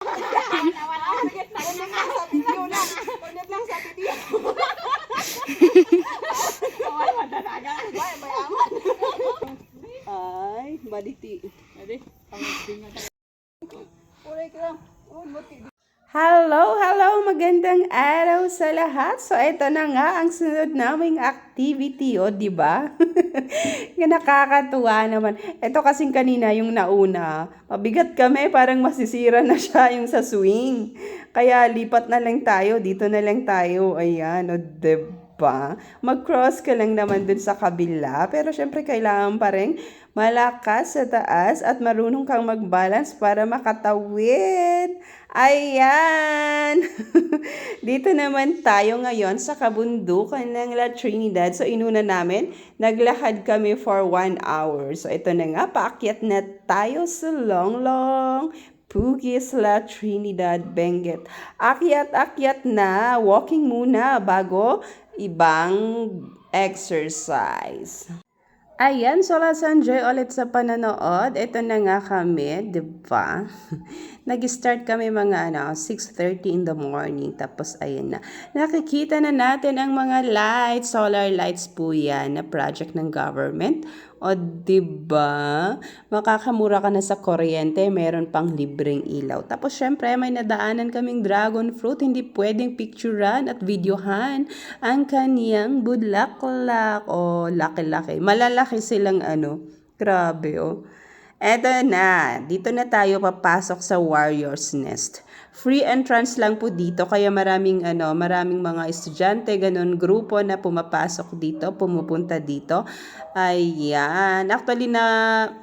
Ulit lang sa video. Ay, baliti. Hello, magandang araw sa lahat. So, ito na nga ang sunod naming activity, o, di ba? Nakakatuwa naman. Ito kasing kanina yung nauna. Mabigat kami, parang masisira na siya yung sa swing. Kaya lipat na lang tayo, dito na lang tayo. Ayan, o, diba? Mag-cross ka lang naman dun sa kabila. Pero syempre, kailangan pa rin malakas sa taas at marunong kang mag-balance para makatawid. Ayan! Dito naman tayo ngayon sa kabundukan ng La Trinidad. So, inuna namin, naglakad kami for 1 hour. So, ito na nga, paakyat na tayo sa Longlong, Pugis, La Trinidad, Benguet. Akyat na, walking muna bago ibang exercise. Ayan, so let's enjoy ulit sa pananood. Ito na nga kami, diba? Nag-start kami mga 6:30 in the morning. Tapos ayan na. Nakikita na natin ang mga lights, solar lights po yan na project ng government. O diba? Makakamura ka na sa kuryente, meron pang libreng ilaw. Tapos syempre may nadaanan kaming dragon fruit, hindi pwedeng picturean at videohan ang kaniyang bulaklak. O laki-laki. Malalaki silang grabe Eto na, dito na tayo papasok sa Warrior's Nest. Free entrance lang po dito, kaya maraming mga estudyante, ganun, grupo na pumapasok dito, pumupunta dito. Ayan, actually na-upload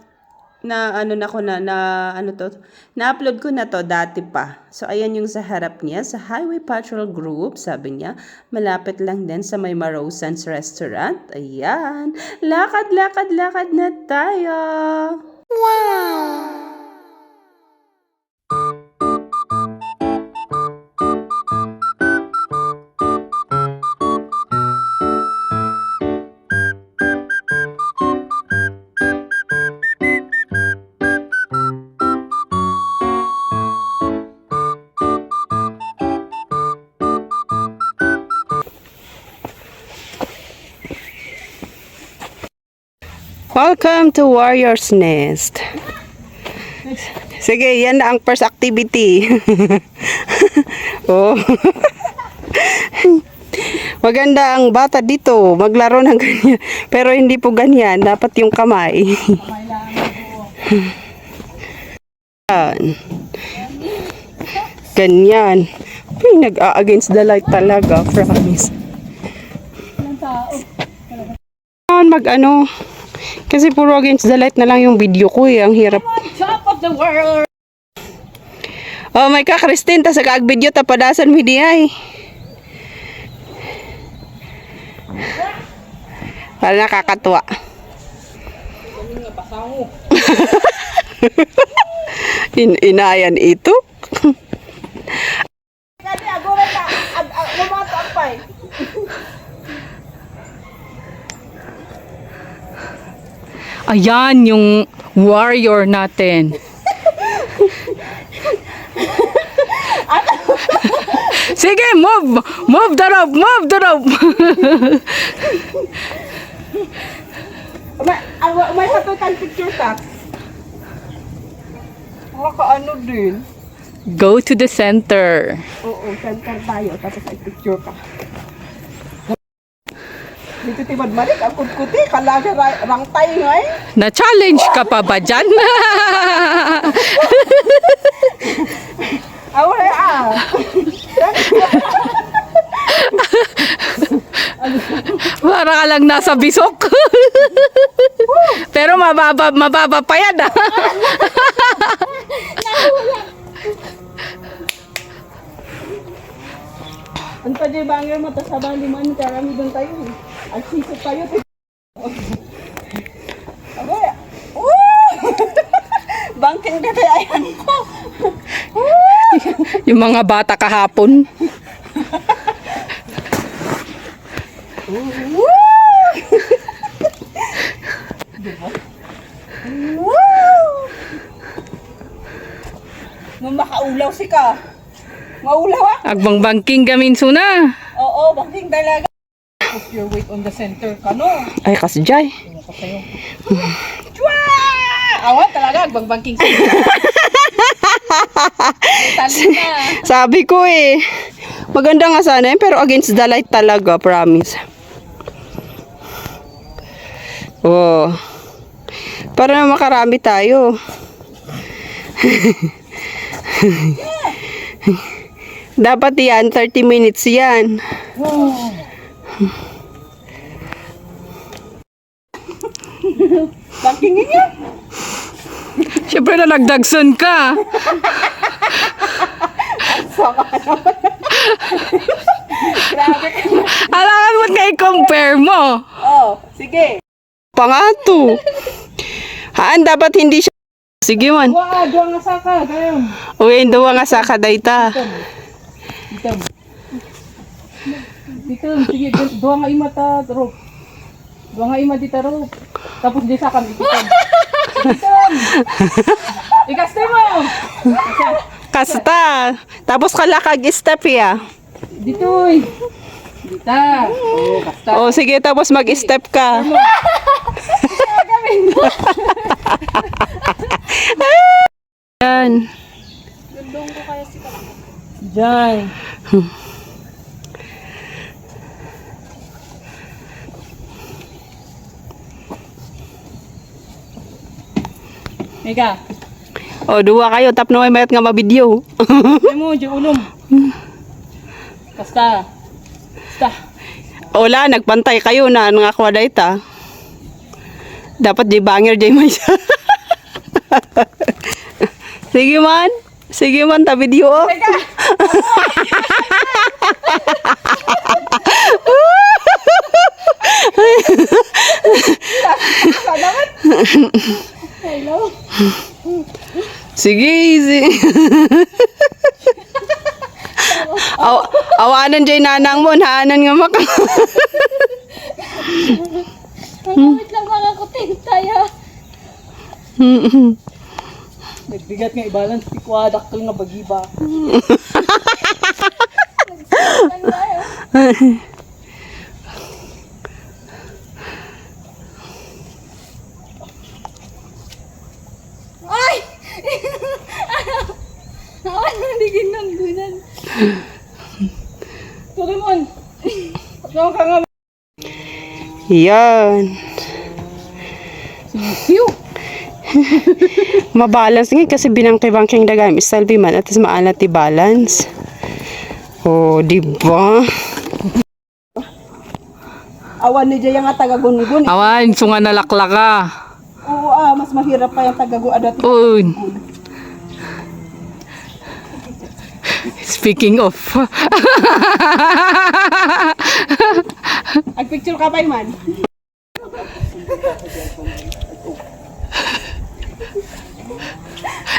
ko na to dati pa. So, ayan yung sa harap niya, sa Highway Patrol Group, sabi niya, malapit lang din sa may Marosans Restaurant. Ayan, lakad na tayo. Wow! Welcome to Warrior's Nest. Sige, yan na ang first activity. Oh. Maganda ang bata dito, maglaro ng ganyan. Pero hindi po ganyan, dapat yung kamay. Ganyan. Ay, nag-against the light talaga, promise. Kasi puro against the light na lang yung video ko ang hirap. Top of the world. Oh, may ka Christine, ta sa kaag-video tapadasan mi di ay. Para nakakatuwa. Inayan ito. Kani agora ka lumato ang pay. Ayan yung warrior natin. Sige, move! Move the rope! Move the rope! May hatutan picture ka. Ano din? Go to the center. Oo, center tayo. Tapos ay picture ka. Dito timad malik, ang kuti, kalaga rangtay nga Na-challenge ka pa ba dyan? Away Para ka lang nasa bisok. Pero mababa pa yan. Ang pwede bangir mo, tas habang liman, karami doon tayo. At sisip tayo. Away! Bangkin ka tayo, ayan ko. Yung mga bata kahapon. Nung makaulaw si ka. Maulaw ah. Agbang bangking gamin suna. Oo, bakit talaga. Put your weight on the center ka, no? Ay, kasjay. Tingnan ko sa'yo. Chua! Awan talaga, agbang bangking sa'yo. Tali na. Sabi ko eh. Maganda nga sana yun, pero against the light talaga, promise. Oh. Para na makarami tayo. Dapat yan, 30 minutes yan. Bangkingin niya. Siyempre na nagdagson ka. Grabe ka. Alangan mo kay compare mo. Oh, sige. Pangato. Haan, dapat hindi siya. Sige man. Wah, doon nga saka. Gayong. Uy, duwa nga sa kadayta. Dito. Dito, sige. Doon nga imata, rope. Doon nga ima dito, rope. Tapos di sa kami. Dito. Ikaste mo. Kasta. Tapos kalakag step ya. Dito. Dito. Oh, basta. O sige, tapos mag-step ka. Yan. Diyan. Mega. O, duwa kayo. Tap na may mayat nga mabidyo. Ay mo, di ulom. Basta. Basta. Ola, nagpantay kayo na nga kwadayta. Dapat di banger di may Sige man. Sige man, ta video. Mega. Salamat. Hello. Sige, easy. Awanan dyan nanang mo, haanan nga maka. Wait lang mga kuting tayo. Nagbigat nga i-balance ti kwa dakkel nga bagiba. Ay! Awan na digin ng gunan. Turimon. Pagkaw ka nga. Yan. Sisiw. Mabalance nga kasi binangkay-bangking dagam isalbi man at is maalat ti balance. Oh, di ba? Awan ni Jaya nga taga-gungun. Awan, sunga nalakla ka. Oo, mas mahirap pa yung taga-gun. Uy. Speaking of. Ag-picture ka pa man.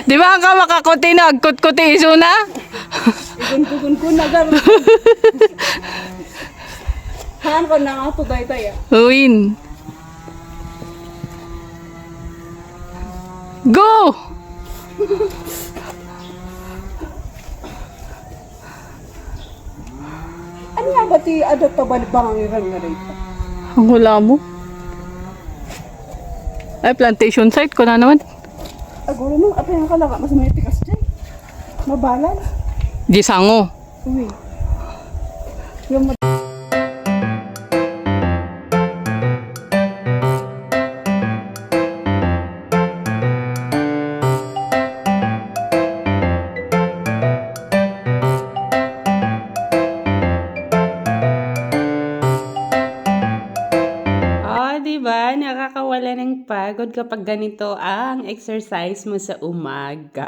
Di ba ka makakuti na? Kut-kuti iso na? Igun-kugun na gar. Haan ko na nga to day-day. Uwin. Go! Ano nga ba ti adat pa balibang ang irang nga rito? Ang hula mo. Ay, plantation site ko na naman. Aguro mo, apa yung kalaga, mas may tikas dyan. Mabalance. Di sango. Uy. Yung Diba? Nakakawala ng pagod kapag ganito ang exercise mo sa umaga.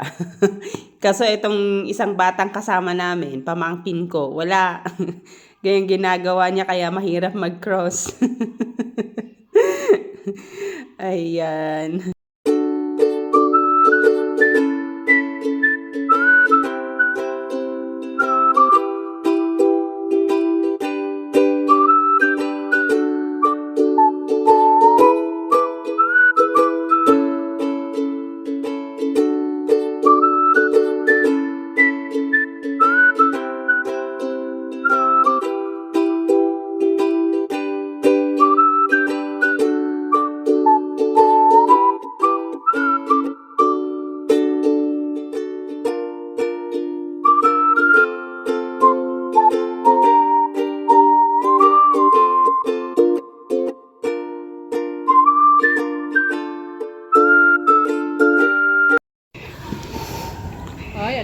Kaso itong isang batang kasama namin, pamangkin ko, wala. Ganyan ginagawa niya kaya mahirap mag-cross. Ayan.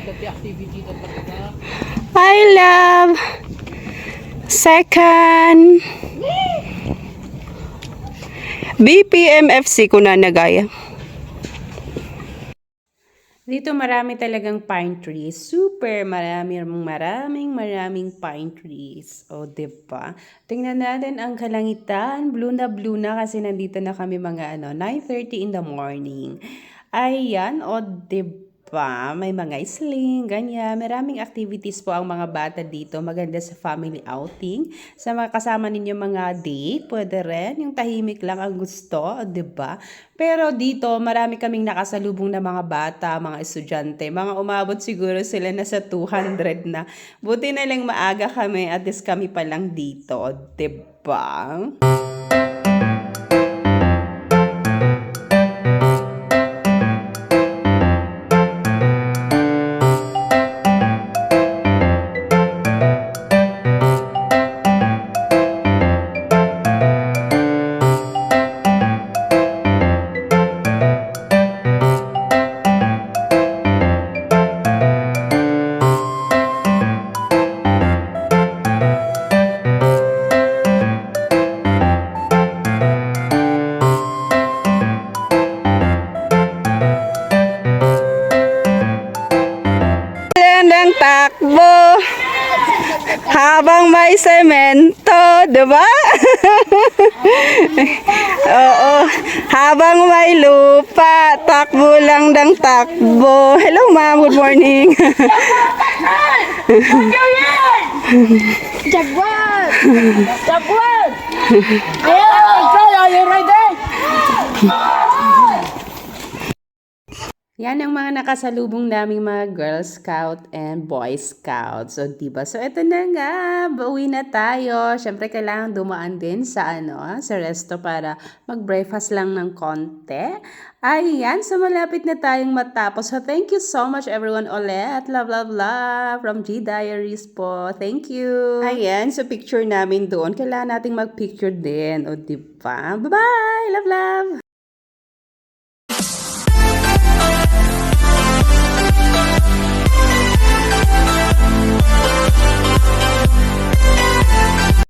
dati activity na talaga. I love second BPMFC ko na nagaya. Dito marami talagang pine trees. Super maraming pine trees. O, diba? Tingnan natin ang kalangitan. Blue na kasi nandito na kami mga 9:30 in the morning. Ayan, o, diba? May mga sling, ganyan. Maraming activities po ang mga bata dito. Maganda sa family outing. Sa mga kasama ninyo mga date, pwede rin. Yung tahimik lang ang gusto, o, diba? Pero dito, marami kaming nakasalubong na mga bata, mga estudyante. Mga umabot siguro sila na sa 200 na. Buti na lang maaga kami, at least kami pa lang dito, o, diba? Ng takbo habang may semento, diba? Oo, habang may lupa, takbo lang ng takbo. Hello ma'am, good morning. Jaguar! Jaguar! Are you ready? Yan ang mga nakasalubong naming mga Girl Scout and Boy Scout. So, diba? So, eto na nga. Pauwi na tayo. Siyempre, kailangan dumaan din sa sa resto para mag-breakfast lang ng konti. Ayan. So, malapit na tayong matapos. So, thank you so much everyone ulit. Love, love, love. From G Diaries po. Thank you. Ayan. So, picture namin doon. Kailangan nating mag-picture din. O, diba? Bye-bye. Love, love.